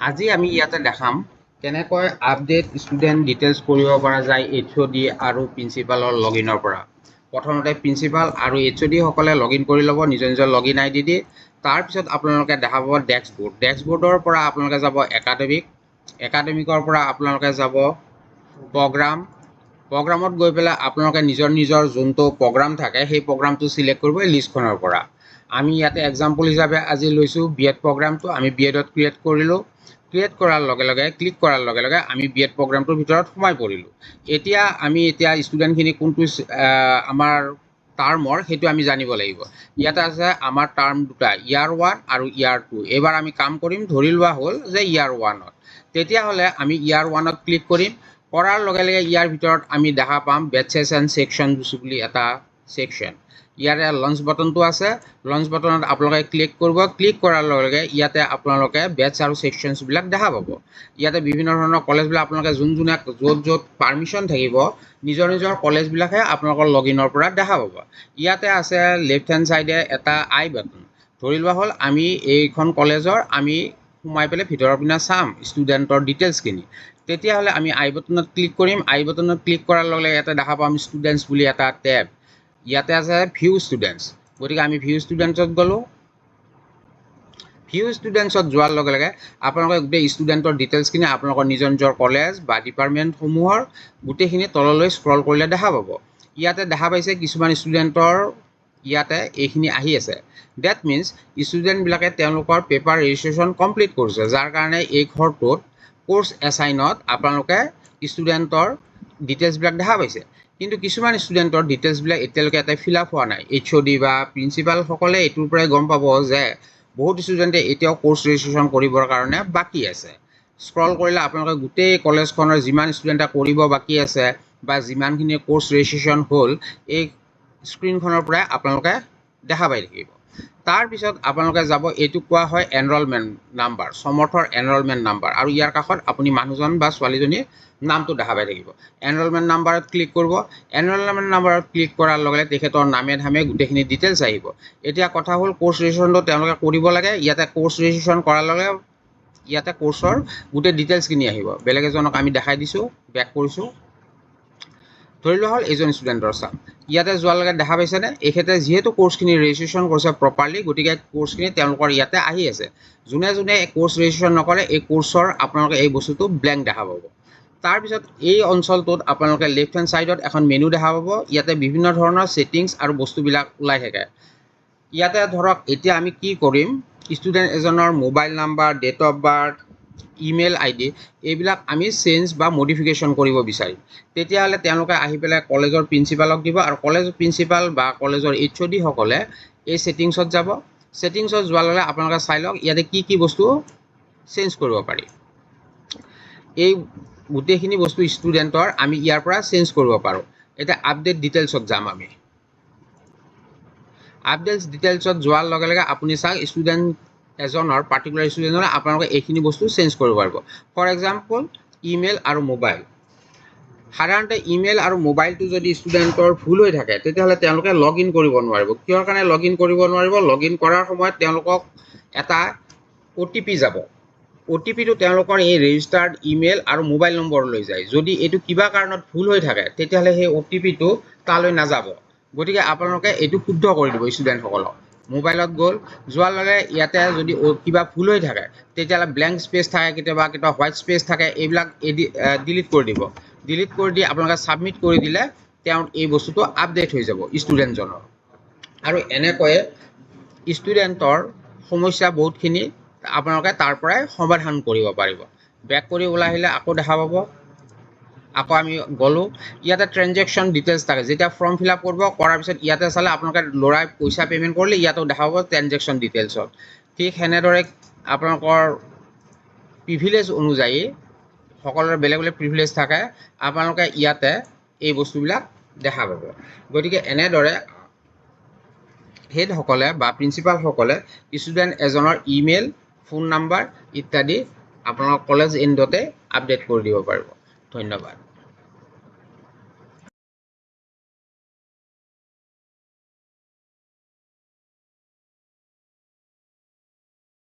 আজি আমি ইয়াতে দেখাম কেনেকৈ আপডেট ষ্টুডেণ্ট ডিটেইলছ কৰিব পৰা যায় HOD আৰু প্ৰিন্সিপালৰ লগইনৰ পৰা। প্ৰথমতে প্ৰিন্সিপাল আৰু HOD সকলে লগইন কৰি ল'ব নিজৰ নিজৰ লগইন ID দি। তাৰপিছত আপোনালোকে দেখা পাব ডেস্কবোৰ্ড। ডেস্কবোৰ্ডৰ পৰা আপোনালোকে যাব একাডেমিকৰ পৰা আপোনালোকে যাব প্ৰগ্ৰামত গৈ পেলাই আপোনালোকে নিজৰ যোনটো প্ৰগ্ৰাম থাকে সেই প্ৰগ্ৰামটো চিলেক্ট কৰিব লিষ্টখনৰ পৰা। আমি ইয়াতে এক্সাম্পল হিচাপে আজি লৈছোঁ BEd প্ৰগ্ৰামটো। আমি BEdত ক্ৰিয়েট কৰিলোঁ। ক্ৰিয়েট কৰাৰ লগে লগে ক্লিক কৰাৰ লগে লগে আমি BEd প্ৰগ্ৰামটোৰ ভিতৰত সোমাই পৰিলোঁ। এতিয়া ষ্টুডেণ্টখিনি কোনটো আমাৰ টাৰ্মৰ সেইটো আমি জানিব লাগিব। ইয়াতে আছে আমাৰ টাৰ্ম দুটা, ইয়াৰ 1 আৰু ইয়াৰ 2। এইবাৰ আমি কাম কৰিম, ধৰি লোৱা হ'ল যে ইয়াৰ 1ত। তেতিয়াহ'লে আমি ইয়াৰ 1ত ক্লিক কৰিম। কৰাৰ লগে লগে ইয়াৰ ভিতৰত আমি দেখা পাম বেটচেছ এণ্ড ছেকশ্যনছ বুলি এটা ছেকশ্যন। ইয়াতে লঞ্চ বাটনটো আছে। লঞ্চ বাটনত আপোনালোকে ক্লিক কৰিব। ক্লিক কৰাৰ লগে লগে ইয়াতে আপোনালোকে বেটচ আৰু ছেকশ্যনছবিলাক দেখা পাব। ইয়াতে বিভিন্ন ধৰণৰ কলেজবিলাক আপোনালোকে যোনে য'ত পাৰ্মিশ্যন থাকিব নিজৰ কলেজবিলাকহে আপোনালোকৰ লগইনৰ পৰা দেখা পাব। ইয়াতে আছে লেফ্ট হেণ্ড ছাইডে এটা আই বাটন। ধৰি লোৱা হ'ল আমি এইখন কলেজৰ আমি সোমাই পেলাই ভিতৰৰ পিনে চাম ষ্টুডেণ্টৰ ডিটেইলছখিনি। তেতিয়াহ'লে আমি আই বাটনত ক্লিক কৰিম। আই বাটনত ক্লিক কৰাৰ লগে লগে ইয়াতে দেখা পাম ষ্টুডেণ্টছ বুলি এটা টেব। ইয়াতে আছে ভিউ ষ্টুডেণ্টছ। গতিকে আমি ভিউ ষ্টুডেণ্টছত গ'লোঁ। ভিউ ষ্টুডেণ্টছত যোৱাৰ লগে লগে আপোনালোকে গোটেই ষ্টুডেণ্টৰ ডিটেইলছখিনি আপোনালোকৰ নিজৰ কলেজ বা ডিপাৰ্টমেণ্টসমূহৰ গোটেইখিনি তললৈ স্ক্ৰল কৰিলে দেখা পাব। ইয়াতে দেখা পাইছে কিছুমান ষ্টুডেণ্টৰ ইয়াতে এইখিনি আহি আছে। ডেট মিনছ ষ্টুডেণ্টবিলাকে তেওঁলোকৰ পেপাৰ ৰেজিষ্ট্ৰেশ্যন কমপ্লিট কৰিছে, যাৰ কাৰণে এই ঘৰটোত কোৰ্চ এছাইনত আপোনালোকে ষ্টুডেণ্টৰ ডিটেইলছবিলাক দেখা পাইছে। কিন্তু কিছুমান ষ্টুডেণ্টৰ ডিটেইলছবিলাক এতিয়ালৈকে ইয়াতে ফিল আপ হোৱা নাই। HOD বা প্ৰিন্সিপালসকলে এইটোৰ পৰাই গম পাব যে বহুত ষ্টুডেণ্টে এতিয়াও কোৰ্চ ৰেজিষ্ট্ৰেশ্যন কৰিবৰ কাৰণে বাকী আছে। স্ক্ৰল কৰিলে আপোনালোকে গোটেই কলেজখনৰ যিমান ষ্টুডেণ্টে কৰিব বাকী আছে বা যিমানখিনি কোৰ্চ ৰেজিষ্ট্ৰেশ্যন হ'ল এই স্ক্ৰীনখনৰ পৰাই আপোনালোকে দেখা পাই থাকিব। তাৰপিছত আপোনালোকে যাব, এইটো কোৱা হয় এনৰলমেণ্ট নাম্বাৰ, সমৰ্থৰ এনৰলমেণ্ট নাম্বাৰ, আৰু ইয়াৰ কাষত আপুনি মানুহজন বা ছোৱালীজনীৰ নামটো দেখা পাই থাকিব। এনৰলমেণ্ট নাম্বাৰত ক্লিক কৰিব। এনৰলমেণ্ট নাম্বাৰত ক্লিক কৰাৰ লগে লগে তেখেতৰ নামে ধামে গোটেইখিনি ডিটেইলছ আহিব। এতিয়া কথা হ'ল কোৰ্চ ৰেজিষ্ট্ৰেশ্যনটো তেওঁলোকে কৰিব লাগে। ইয়াতে কোৰ্চ ৰেজিষ্ট্ৰেশ্যন কৰাৰ লগে ইয়াতে কোৰ্চৰ গোটেই ডিটেইলছখিনি আহিব। বেলেগ এজনক আমি দেখাই দিছোঁ, বেক কৰিছোঁ। ধৰি লোৱা হ'ল এইজন ষ্টুডেণ্টৰ চাম। ইয়াতে যোৱাৰ লগে দেখা পাইছেনে এখেতে যিহেতু কোৰ্চখিনি ৰেজিষ্ট্ৰেশ্যন কৰিছে প্ৰপাৰলি, গতিকে কোৰ্চখিনি তেওঁলোকৰ ইয়াতে আহি আছে। যোনে এই কোৰ্চ ৰেজিষ্ট্ৰেশ্যন নকৰে এই কোৰ্চৰ আপোনালোকে এই বস্তুটো ব্লেংক দেখা পাব। তাৰপিছত এই অঞ্চলটোত আপোনালোকে লেফ্ট হেণ্ড ছাইডত এখন মেনু দেখা পাব। ইয়াতে বিভিন্ন ধৰণৰ ছেটিংছ আৰু বস্তুবিলাক ওলাই থাকে। ইয়াতে ধৰক এতিয়া আমি কি কৰিম, ষ্টুডেণ্ট এজনৰ mobile number, date of birth, email ID এইবিলাক আমি চেঞ্জ বা মডিফিকেশ্যন কৰিব বিচাৰিম। তেতিয়াহ'লে তেওঁলোকে আহি পেলাই কলেজৰ প্ৰিন্সিপালক দিব, আৰু কলেজৰ প্ৰিন্সিপাল বা কলেজৰ HOD সকলে এই ছেটিংছত যাব। ছেটিংছত যোৱাৰ লগে আপোনালোকে চাই লওক ইয়াতে কি বস্তু চেঞ্জ কৰিব পাৰি। এই গোটেইখিনি বস্তু ষ্টুডেণ্টৰ আমি ইয়াৰ পৰা চেঞ্জ কৰিব পাৰোঁ। এতিয়া আপডেট ডিটেইলছত যাম আমি। আপডেট ডিটেইলছত যোৱাৰ লগে লগে আপুনি চাওক ষ্টুডেণ্ট এজনৰ পাৰ্টিকুলাৰ ষ্টুডেণ্টৰ আপোনালোকে এইখিনি বস্তু চেঞ্জ কৰিব পাৰিব। ফৰ এক্সাম্পল ইমেইল আৰু মোবাইল। সাধাৰণতে ইমেইল আৰু মোবাইলটো যদি ষ্টুডেণ্টৰ ভুল হৈ থাকে তেতিয়াহ'লে তেওঁলোকে লগ ইন কৰিব নোৱাৰিব। কিহৰ কাৰণে লগ ইন কৰিব নোৱাৰিব? লগ ইন কৰাৰ সময়ত তেওঁলোকক এটা OTP যাব। OTPটো তেওঁলোকৰ এই ৰেজিষ্টাৰ্ড ইমেইল আৰু মোবাইল নম্বৰলৈ যায়। যদি এইটো কিবা কাৰণত ভুল হৈ থাকে তেতিয়াহ'লে সেই OTPটো তালৈ নাযাব। গতিকে আপোনালোকে এইটো শুদ্ধ কৰি দিব ষ্টুডেণ্টসকলক। মোবাইলত গ'ল, যোৱাৰ লগে ইয়াতে যদি কিবা ভুল হৈ থাকে তেতিয়াহ'লে ব্লেংক স্পেচ থাকে, কেতিয়াবা হোৱাইট স্পেচ থাকে, এইবিলাক ডিলিট কৰি দিব। ডিলিট কৰি দি আপোনালোকে ছাবমিট কৰি দিলে তেওঁৰ এই বস্তুটো আপডেট হৈ যাব ষ্টুডেণ্টজনৰ। আৰু এনেকৈয়ে ষ্টুডেণ্টৰ সমস্যা বহুতখিনি আপোনালোকে তাৰ পৰাই সমাধান কৰিব পাৰিব। বেক কৰি ওলাই আহিলে আকৌ দেখা পাব। আকৌ আমি গ'লোঁ, ইয়াতে ট্ৰেনজেকশ্যন ডিটেইলছ থাকে। যেতিয়া ফৰ্ম ফিল আপ কৰিব, কৰাৰ পিছত ইয়াতে চালে আপোনালোকে ল'ৰাই পইচা পে'মেণ্ট কৰিলে ইয়াতো দেখা পাব ট্ৰেনজেকশ্যন ডিটেইলছত। ঠিক সেনেদৰে আপোনালোকৰ প্ৰিভিলেজ অনুযায়ী সকলোৰে বেলেগ বেলেগ প্ৰিভিলেজ থাকে, আপোনালোকে ইয়াতে এই বস্তুবিলাক দেখা পাব। গতিকে এনেদৰে হেডসকলে বা প্ৰিন্সিপালসকলে ষ্টুডেণ্ট এজনৰ ইমেইল, ফোন নাম্বাৰ ইত্যাদি আপোনালোকৰ কলেজ এণ্ডতে আপডেট কৰি দিব পাৰিব। ধন্যবাদ।